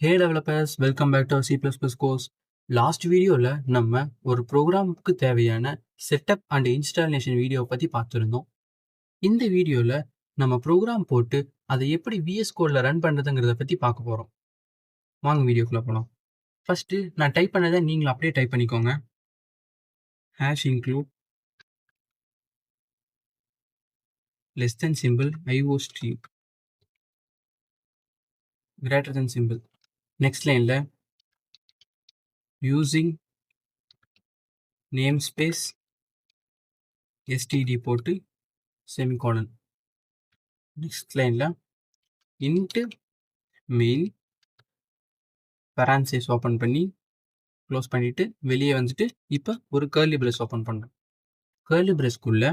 Hey developers, welcome back to our C++ course. Last வீடியோவில் நம்ம ஒரு ப்ரோக்ராமுக்கு தேவையான செட்டப் அண்ட் இன்ஸ்டாலேஷன் வீடியோவை பற்றி பார்த்துருந்தோம். இந்த வீடியோவில் நம்ம ப்ரோக்ராம் போட்டு அதை எப்படி VS கோடில் ரன் பண்ணுறதுங்கிறத பற்றி பார்க்க போகிறோம். வாங்க வீடியோக்குள்ளே போகலாம். ஃபஸ்ட்டு நான் டைப் பண்ணதை நீங்களும் அப்படியே டைப் பண்ணிக்கோங்க. #include less than symbol IOStream greater than symbol. Next லைனில் using namespace std போட்டு செமிகாலன். நெக்ஸ்ட் லைனில் இன்ட்டு மெயின் பேரான்சைஸ் ஓப்பன் பண்ணி க்ளோஸ் பண்ணிவிட்டு வெளியே வந்துட்டு இப்போ ஒரு கர்லி பிரேஸ் ஓப்பன் பண்ணுறோம். கர்லி பிரேஸ்க்குள்ளே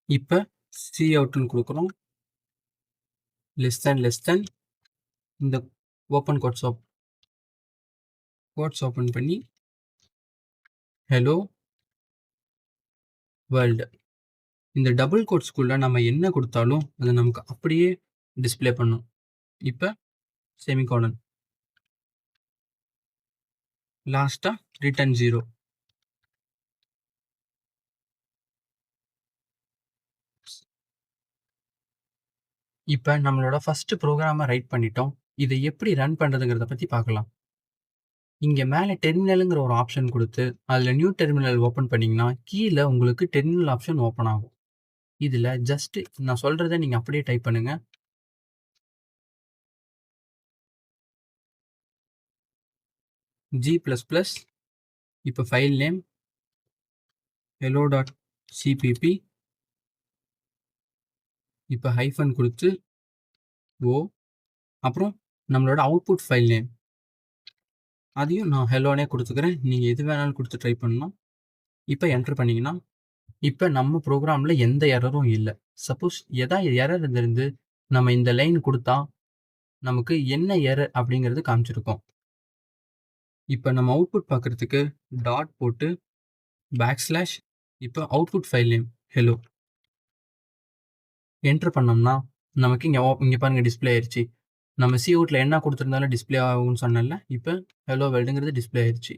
இப்போ சி அவுட்னு கொடுக்குறோம். லெஸ் தேன் இந்த ஓப்பன் கோட்ஸ் ஓப்பன் பண்ணி ஹலோ வேர்ல்டு. இந்த டபுள் கோட்ஸ்க்குள்ளே நம்ம என்ன கொடுத்தாலும் அது நமக்கு அப்படியே டிஸ்பிளே பண்ணும். இப்போ செமிகாலன். லாஸ்ட்டாக ரிட்டர்ன் 0. இப்போ நம்மளோட ஃபஸ்ட்டு ப்ரோக்ராமை ரைட் பண்ணிட்டோம். இதை எப்படி ரன் பண்ணுறதுங்கிறத பற்றி பார்க்கலாம். இங்கே மேலே டெர்மினலுங்கிற ஒரு ஆப்ஷன் கொடுத்து அதில் நியூ டெர்மினல் ஓப்பன் பண்ணிங்கன்னா கீழே உங்களுக்கு டெர்மினல் ஆப்ஷன் ஓப்பன் ஆகும். இதில் ஜஸ்ட்டு நான் சொல்கிறத நீங்கள் அப்படியே டைப் பண்ணுங்கள். G++, இப்போ ஃபைல் நேம் hello.cpp, இப்போ ஹைஃபன் கொடுத்து அப்புறம் நம்மளோட அவுட்புட் ஃபைல் நேம் அதையும் நான் ஹெலோனே கொடுத்துக்கிறேன். நீங்கள் எது வேணாலும் கொடுத்து ட்ரை பண்ணலாம். இப்போ என்டர் பண்ணிங்கன்னா இப்போ நம்ம ப்ரோக்ராமில் எந்த எரரும் இல்லை. சப்போஸ் எதாவது எரர் இருந்திருந்து நம்ம இந்த லைன் கொடுத்தா நமக்கு என்ன எரர் அப்படிங்கிறது காமிச்சிருக்கோம். இப்போ நம்ம அவுட்புட் பார்க்குறதுக்கு டாட் போட்டு / இப்போ output file name hello enter பண்ணோம்னா நமக்கு இங்கே பாருங்கள் டிஸ்பிளே ஆயிடுச்சு. நம்ம சி அவுட்டில் என்ன கொடுத்துருந்தாலும் டிஸ்பிளே ஆகும்னு சொன்னல. இப்போ ஹலோ வேர்ல்டுங்கிறது டிஸ்பிளே ஆயிடுச்சு.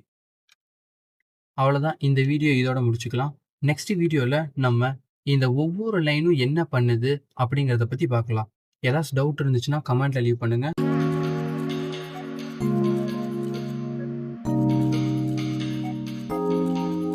அவ்வளோதான். இந்த வீடியோ இதோட முடிச்சுக்கலாம். நெக்ஸ்ட் வீடியோவில் நம்ம இந்த ஒவ்வொரு லைனும் என்ன பண்ணுது அப்படிங்கிறத பற்றி பார்க்கலாம். ஏதாச்சும் டவுட் இருந்துச்சுன்னா கமெண்ட்டில் லீவ் பண்ணுங்கள்.